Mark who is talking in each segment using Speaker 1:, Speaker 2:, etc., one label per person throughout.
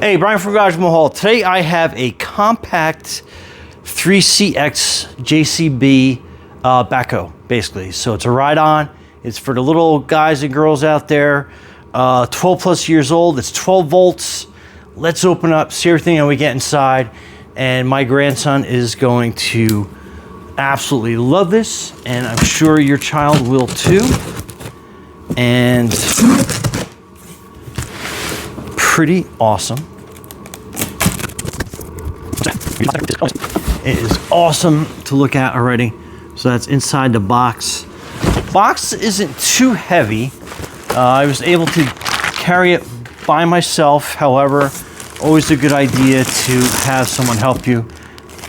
Speaker 1: Hey, Brian from Garage Mahal. Today I have a compact 3CX JCB backhoe, basically. So it's a ride-on. It's for the little guys and girls out there, 12 plus years old. It's 12 volts. Let's open up, see everything that we get inside. And my grandson is going to absolutely love this, and I'm sure your child will too. And pretty awesome. It is awesome to look at already. So that's inside the box. Box isn't too heavy. I was able to carry it by myself. However, always a good idea to have someone help you.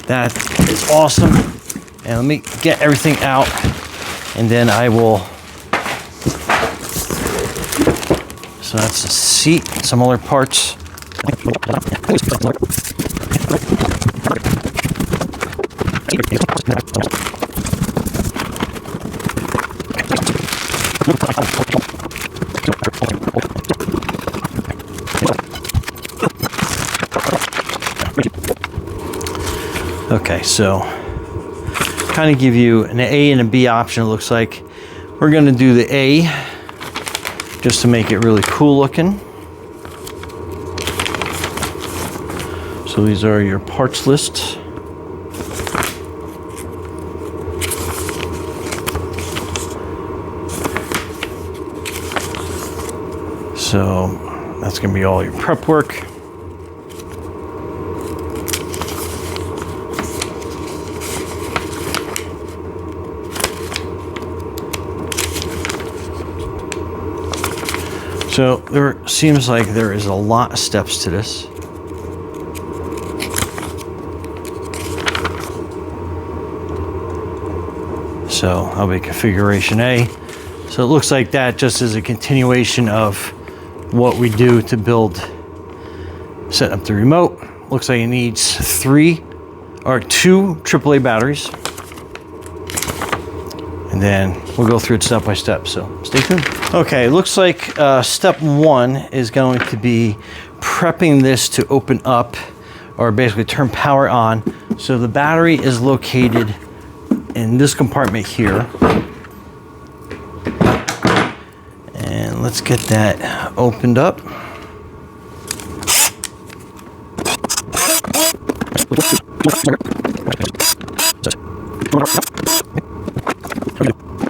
Speaker 1: That is awesome. And let me get everything out, and then I will. So that's the seat, some other parts. Okay, so kind of give you an A and a B option, it looks like. We're going to do the A just to make it really cool looking. So these are your parts lists. So that's going to be all your prep work. So there seems like there is a lot of steps to this. So that'll be configuration A. So it looks like that just is a continuation of what we do to build, setting up the remote. Looks like it needs two AAA batteries. And then we'll go through it step by step, so stay tuned. Okay, looks like step one is going to be prepping this to open up, or basically turn power on. So the battery is located in this compartment here. And let's get that opened up.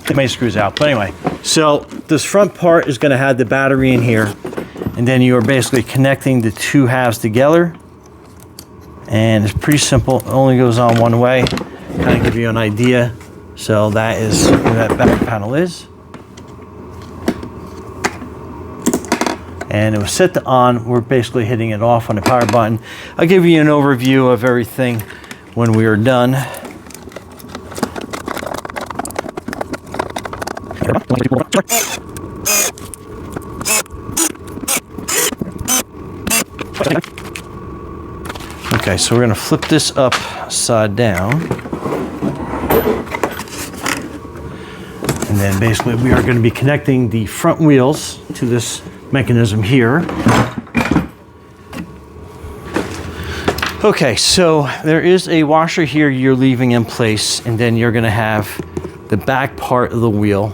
Speaker 1: It may screws out, but anyway. So this front part is going to have the battery in here, and then you are basically connecting the two halves together. And it's pretty simple. It only goes on one way. Kind of give you an idea. So that is where that back panel is. And it was set to on. We're basically hitting it off on the power button. I'll give you an overview of everything when we are done. Okay, so we're going to flip this upside down. And then basically we are going to be connecting the front wheels to this mechanism here. Okay, so there is a washer here you're leaving in place, and then you're going to have the back part of the wheel,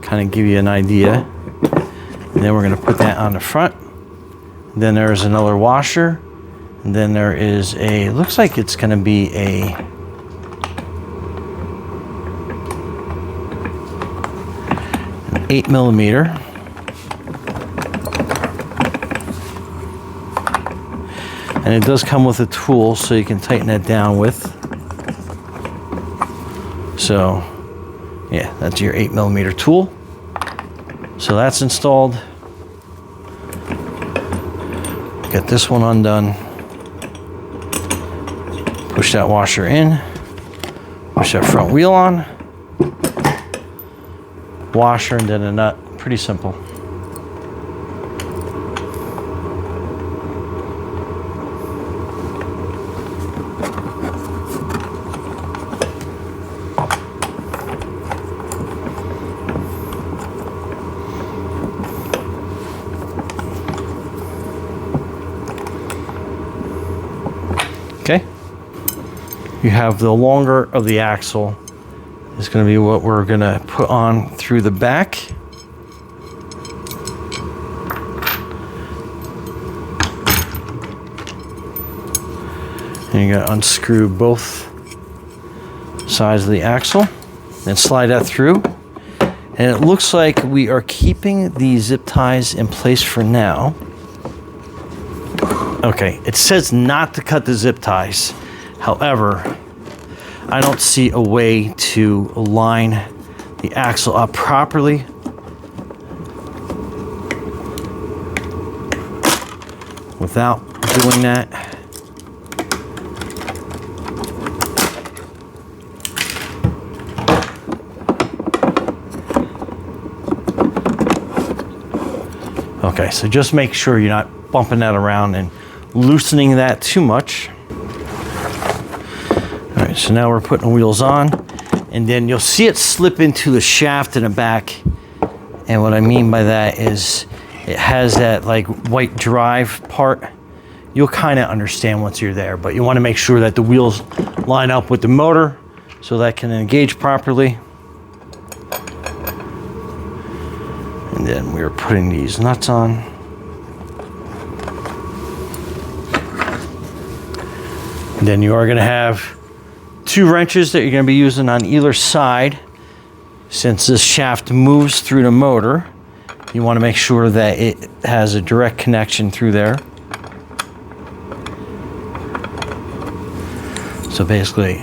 Speaker 1: kind of give you an idea. And then we're going to put that on the front. Then there's another washer. And then there is a, looks like it's going to be an 8mm. And it does come with a tool, so you can tighten that down with. So, yeah, that's your 8mm tool. So that's installed. Get this one undone. Push that washer in. Push that front wheel on. Washer and then a nut. Pretty simple. Okay. You have the longer of the axle is going to be what we're going to put on through the back. And you're going to unscrew both sides of the axle and slide that through. And it looks like we are keeping the zip ties in place for now. Okay, it says not to cut the zip ties. However, I don't see a way to line the axle up properly without doing that. Okay, so just make sure you're not bumping that around and loosening that too much. All right, so now we're putting the wheels on, and then you'll see it slip into the shaft in the back. And what I mean by that is it has that like white drive part. You'll kind of understand once you're there, but you want to make sure that the wheels line up with the motor so that can engage properly. And then we're putting these nuts on. And then you are going to have 2 wrenches that you're going to be using on either side. Since this shaft moves through the motor, you want to make sure that it has a direct connection through there. So basically,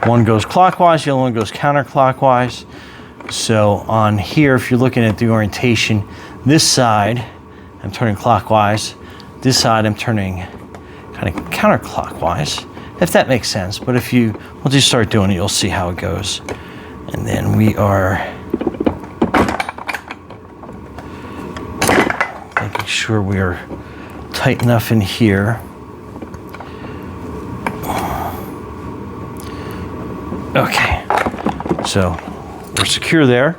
Speaker 1: one goes clockwise, the other one goes counterclockwise. So on here, if you're looking at the orientation, this side I'm turning clockwise, this side I'm turning kind of counterclockwise, if that makes sense. But if you, once you start doing it, you'll see how it goes. And then we are making sure we are tight enough in here. Okay, so we're secure there.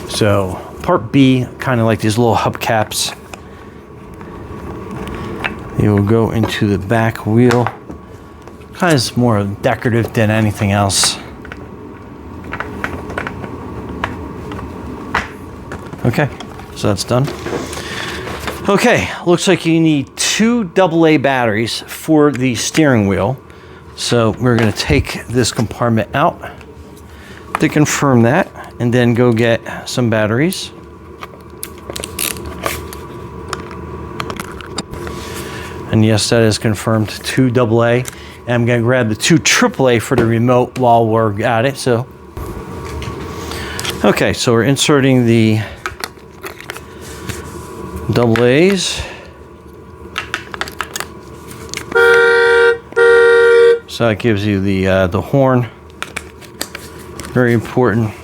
Speaker 1: So part B, kind of like these little hubcaps. They will go into the back wheel. Kind of more decorative than anything else. Okay, so that's done. Okay, looks like you need 2 AA batteries for the steering wheel. So we're going to take this compartment out to confirm that, and then go get some batteries. And yes, that is confirmed, 2 AA. And I'm going to grab the 2 AAA for the remote while we're at it. So, okay, so we're inserting the AA's. So that gives you the horn. Very important.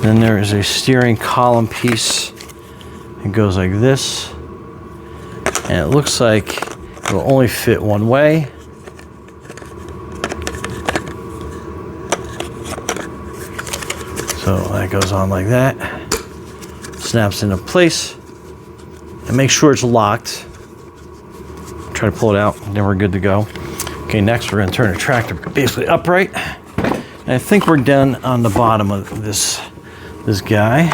Speaker 1: Then there is a steering column piece. It goes like this. And it looks like it will only fit one way. So that goes on like that. Snaps into place. And make sure it's locked. Try to pull it out, then we're good to go. Okay, next we're gonna turn the tractor basically upright. And I think we're done on the bottom of this guy.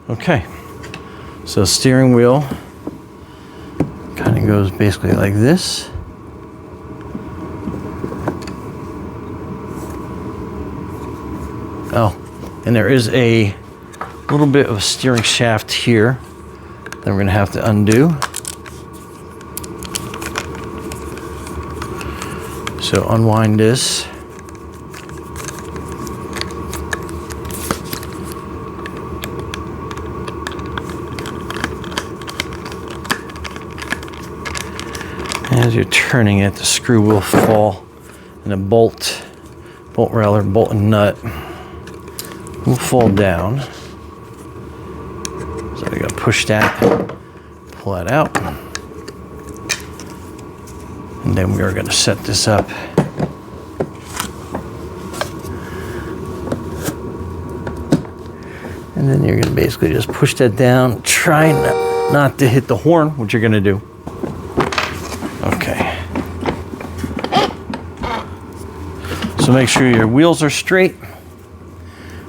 Speaker 1: Okay, so steering wheel kind of goes basically like this. Oh, and there is a little bit of a steering shaft here that we're going to have to undo. So unwind this. As you're turning it, the screw will fall, and the bolt and nut will fall down. So we gotta push that, pull that out, and then we are gonna set this up. And then you're gonna basically just push that down, try not to hit the horn, which you're gonna do. Okay. So make sure your wheels are straight.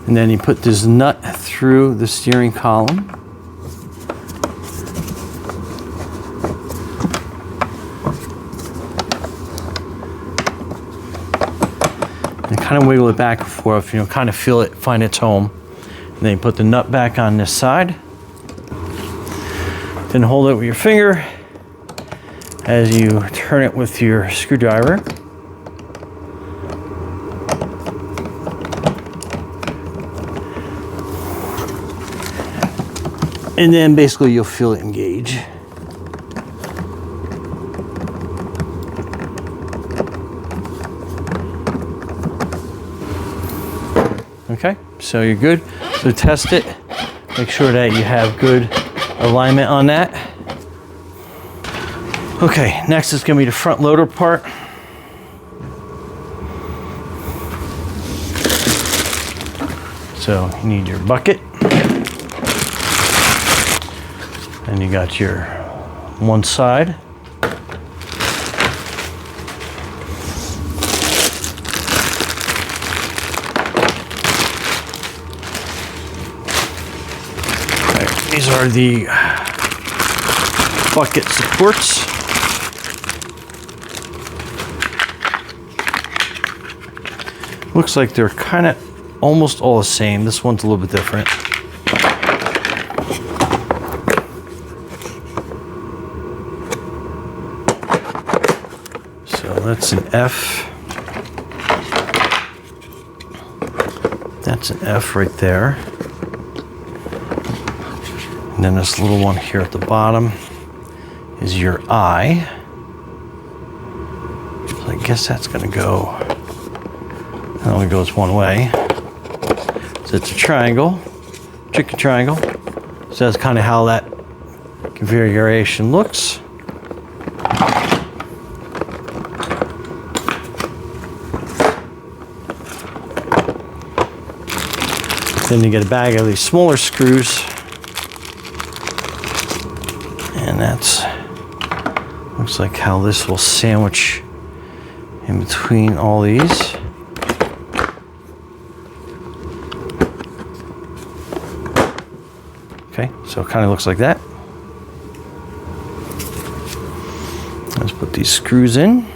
Speaker 1: And then you put this nut through the steering column. And kind of wiggle it back and forth, kind of feel it, find its home. And then you put the nut back on this side. Then hold it with your finger as you turn it with your screwdriver. And then basically you'll feel it engage. Okay, so you're good. So test it. Make sure that you have good alignment on that. Okay, next is going to be the front loader part. So you need your bucket. And you got your one side. These are the bucket supports. Looks like they're kind of almost all the same. This one's a little bit different. So that's an F. That's an F right there. And then this little one here at the bottom is your I. So I guess that's going to go, it only goes one way. So it's a triangle, chicken triangle. So that's kind of how that configuration looks. Then you get a bag of these smaller screws. And that's, looks like how this will sandwich in between all these. Okay, so it kind of looks like that. Let's put these screws in.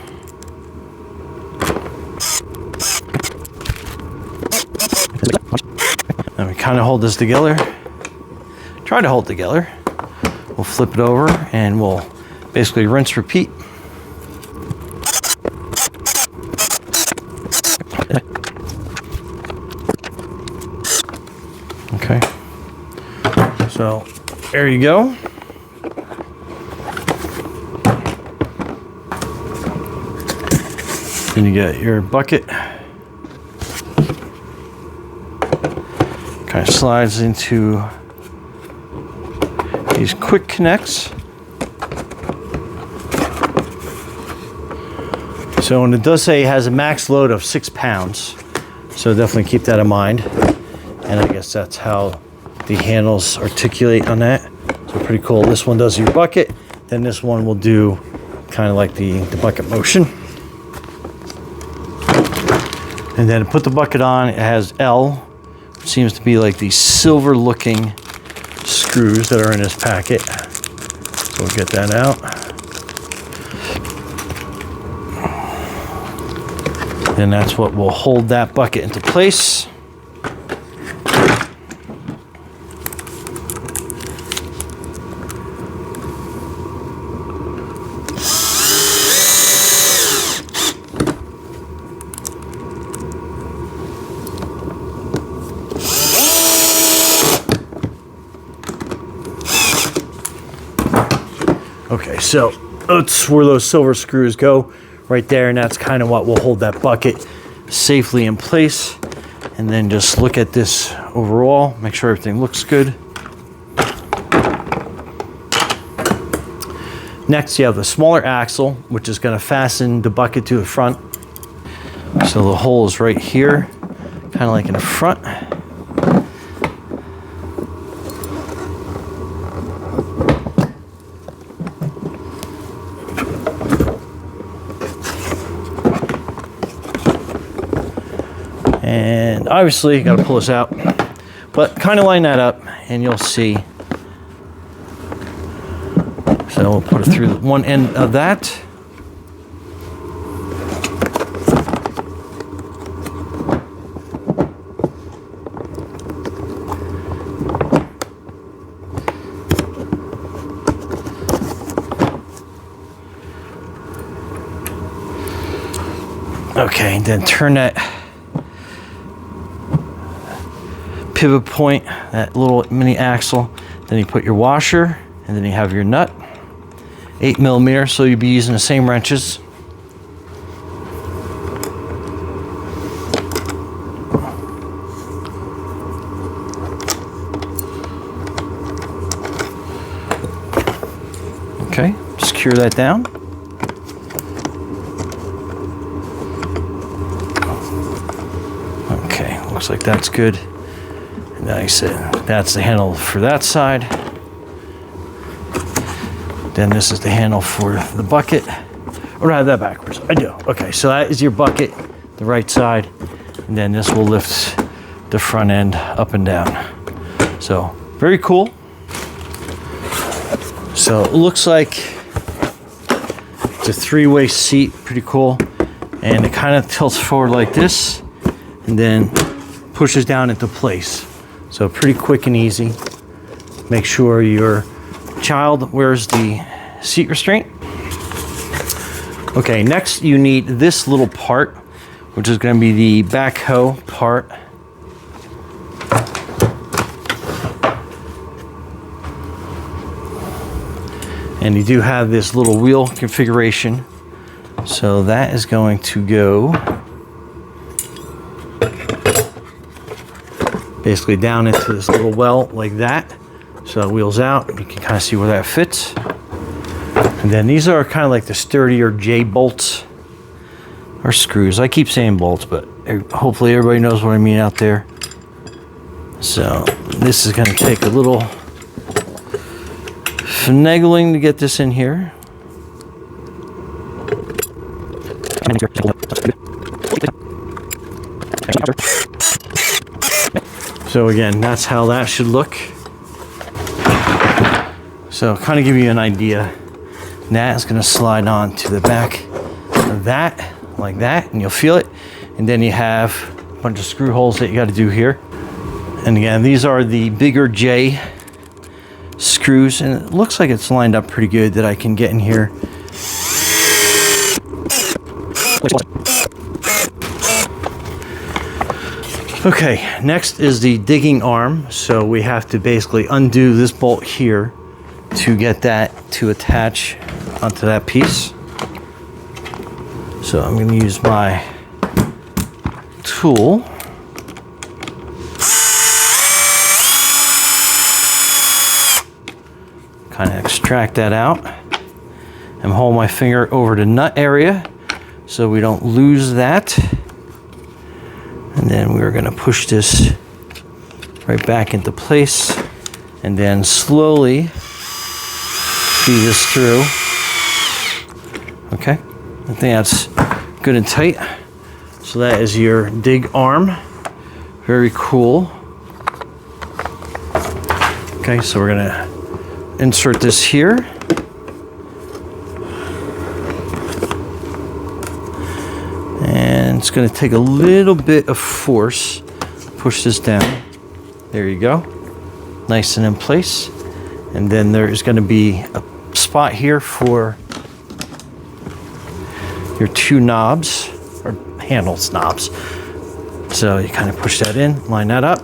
Speaker 1: And we kind of hold this together. Try to hold it together. We'll flip it over and we'll basically rinse, repeat. Okay. So there you go. Then you get your bucket. Kind of slides into these quick connects. So, and it does say it has a max load of 6 pounds. So definitely keep that in mind. And I guess that's how the handles articulate on that. So pretty cool. This one does your bucket. Then this one will do kind of like the bucket motion. And then to put the bucket on, it has L, which seems to be like these silver looking screws that are in this packet. So we'll get that out. And that's what will hold that bucket into place. Okay, so that's where those silver screws go right there, and that's kind of what will hold that bucket safely in place. And then just look at this overall, make sure everything looks good. Next, you have the smaller axle, which is going to fasten the bucket to the front. So the hole is right here, kind of like in the front. obviously you got to pull this out, but kind of line that up and you'll see. So we'll put it through one end of that. Okay, then turn that pivot point, that little mini axle, then you put your washer, and then you have your nut, 8mm, so you'll be using the same wrenches. Okay, secure that down. Okay, looks like that's good. And like I said, that's the handle for that side. Then this is the handle for the bucket. Or do I have that backwards? I do. Okay, so that is your bucket, the right side. And then this will lift the front end up and down. So, very cool. So it looks like it's a three-way seat, pretty cool. And it kind of tilts forward like this and then pushes down into place. So pretty quick and easy. Make sure your child wears the seat restraint. Okay, next you need this little part, which is going to be the backhoe part. And you do have this little wheel configuration. So that is going to go basically down into this little well like that. So it wheels out. You can kind of see where that fits. And then these are kind of like the sturdier J bolts or screws. I keep saying bolts, but hopefully everybody knows what I mean out there. So this is going to take a little finagling to get this in here. So again, that's how that should look. So kind of give you an idea. That is going to slide on to the back of that, like that, and you'll feel it. And then you have a bunch of screw holes that you got to do here. And again, these are the bigger J screws, and it looks like it's lined up pretty good that I can get in here. Okay, next is the digging arm. So we have to basically undo this bolt here to get that to attach onto that piece. So I'm going to use my tool. Kind of extract that out and hold my finger over the nut area so we don't lose that. And then we're going to push this right back into place and then slowly feed this through. Okay, I think that's good and tight. So that is your dig arm. Very cool. Okay, so we're going to insert this here. And it's going to take a little bit of force. Push this down. There you go. Nice and in place. And then there's going to be a spot here for your two knobs, or handles knobs. So you kind of push that in, line that up.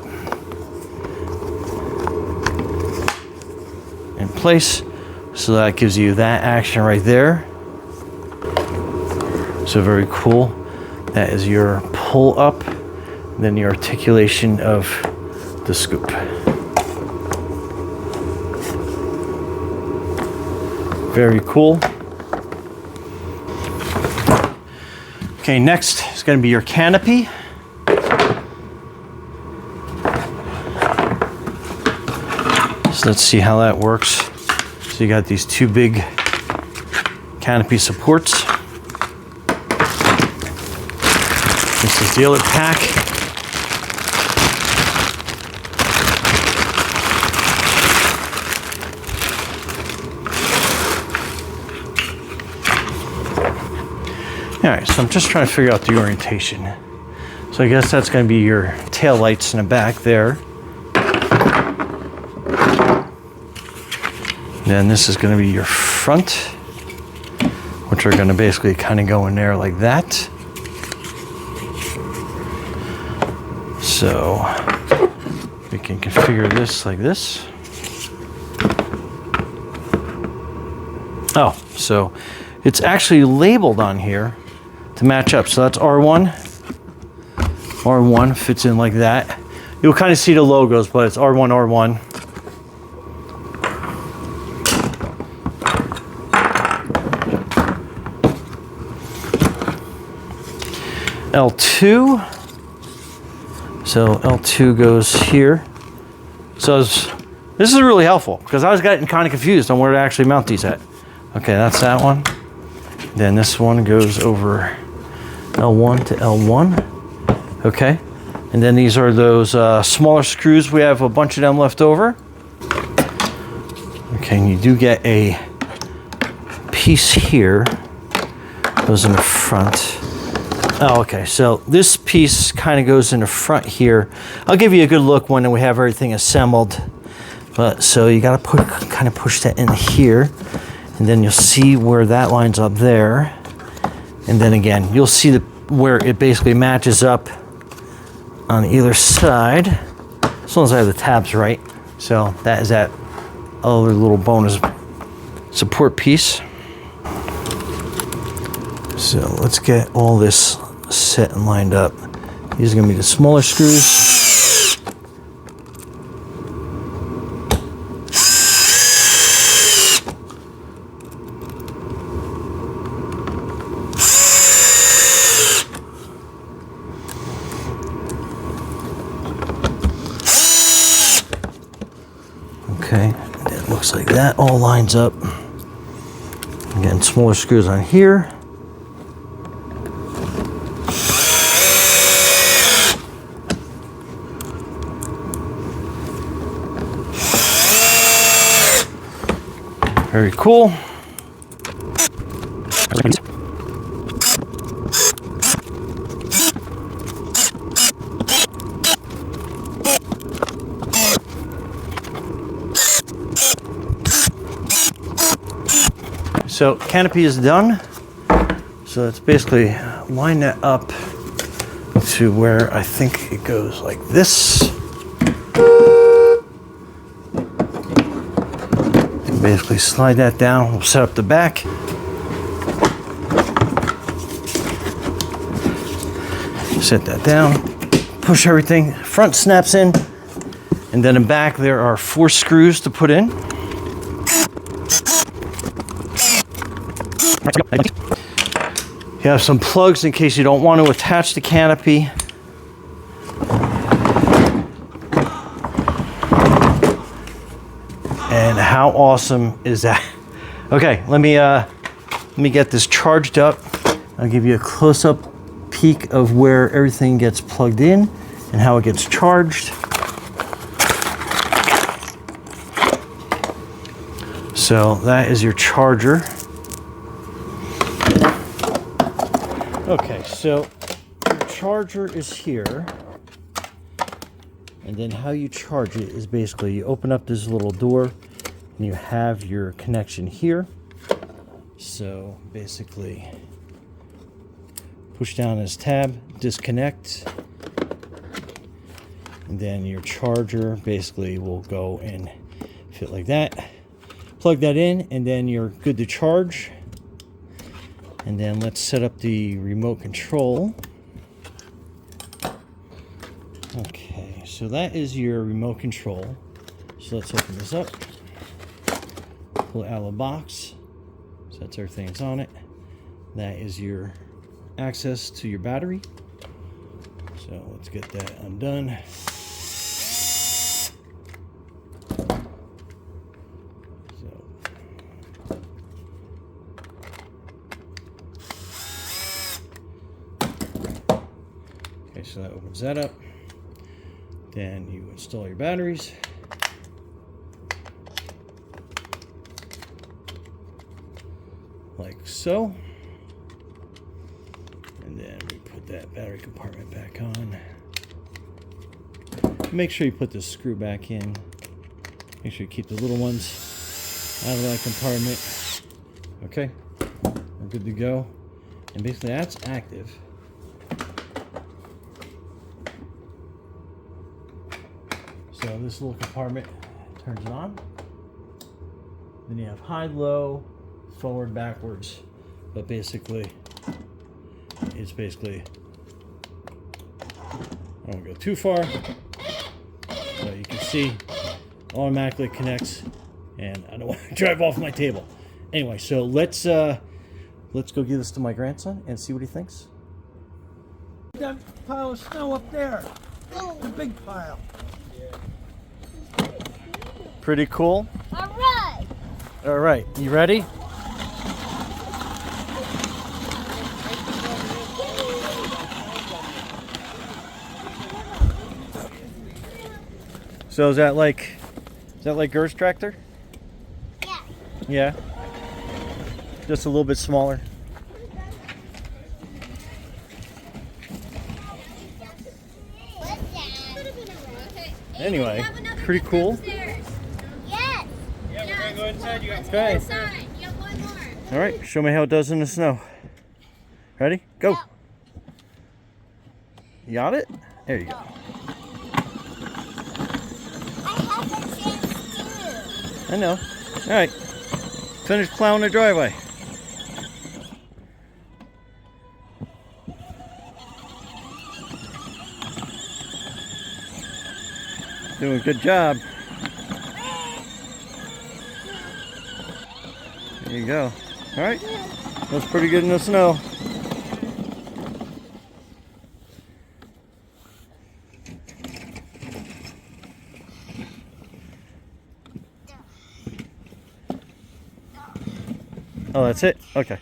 Speaker 1: In place. So that gives you that action right there. So very cool. That is your pull up, then the articulation of the scoop. Very cool. Okay, next is going to be your canopy. So let's see how that works. So you got these two big canopy supports. This is the other pack. All right, so I'm just trying to figure out the orientation. So I guess that's going to be your tail lights in the back there. Then this is going to be your front, which are going to basically kind of go in there like that. So we can configure this like this. Oh, so it's actually labeled on here to match up. So that's R1. R1 fits in like that. You'll kind of see the logos, but it's R1, R1. L2. So L2 goes here. So this is really helpful because I was getting kind of confused on where to actually mount these at. Okay, that's that one. Then this one goes over L1 to L1. Okay, and then these are those smaller screws. We have a bunch of them left over. Okay, and you do get a piece here. Goes in the front. Oh, okay, so this piece kind of goes in the front here. I'll give you a good look when we have everything assembled. But so you got to kind of push that in here, and then you'll see where that lines up there. And then again, you'll see where it basically matches up on either side, as long as I have the tabs right. So that is that other little bonus support piece. So let's get all this set and lined up. These are going to be the smaller screws. Okay, and it looks like that all lines up. Again, smaller screws on here. Very cool. So canopy is done. So it's basically line that up to where I think it goes like this. Basically slide that down. We'll set up the back. Set that down. Push everything. Front snaps in. And then in back there are 4 screws to put in. You have some plugs in case you don't want to attach the canopy. And how awesome is that? Okay, let me get this charged up. I'll give you a close-up peek of where everything gets plugged in and how it gets charged. So that is your charger. Okay, so your charger is here. And then how you charge it is basically you open up this little door and you have your connection here. So basically push down this tab, disconnect, and then your charger basically will go and fit like that. Plug that in and then you're good to charge. And then let's set up the remote control. Okay, so that is your remote control. So let's open this up. Pull it out of the box. So that's everything that's on it. That is your access to your battery. So let's get that undone. Okay, so that opens that up. Then you install your batteries. Like so. And then we put that battery compartment back on. Make sure you put the screw back in. Make sure you keep the little ones out of that compartment. Okay, we're good to go. And basically that's active. So this little compartment turns it on. Then you have high, low, forward, backwards. But basically, it's basically, I won't go too far. So you can see, automatically connects, and I don't want to drive off my table. Anyway, so let's go give this to my grandson and see what he thinks.
Speaker 2: That pile of snow up there. The big pile.
Speaker 1: Pretty cool.
Speaker 3: All right.
Speaker 1: All right, you ready? So is that like Gert's tractor?
Speaker 3: Yeah.
Speaker 1: Yeah. Just a little bit smaller. Anyway, pretty cool.
Speaker 3: Yes.
Speaker 2: Yeah, we're gonna go inside. You got
Speaker 1: Okay.
Speaker 3: Inside. You have one more.
Speaker 1: All right, show me how it does in the snow. Ready? Go.
Speaker 3: Yeah.
Speaker 1: You got it? There you go.
Speaker 3: I have a chance too.
Speaker 1: I know. All right. Finish plowing the driveway. Doing a good job. There you go. All right. That's pretty good in the snow. Oh, that's it? Okay.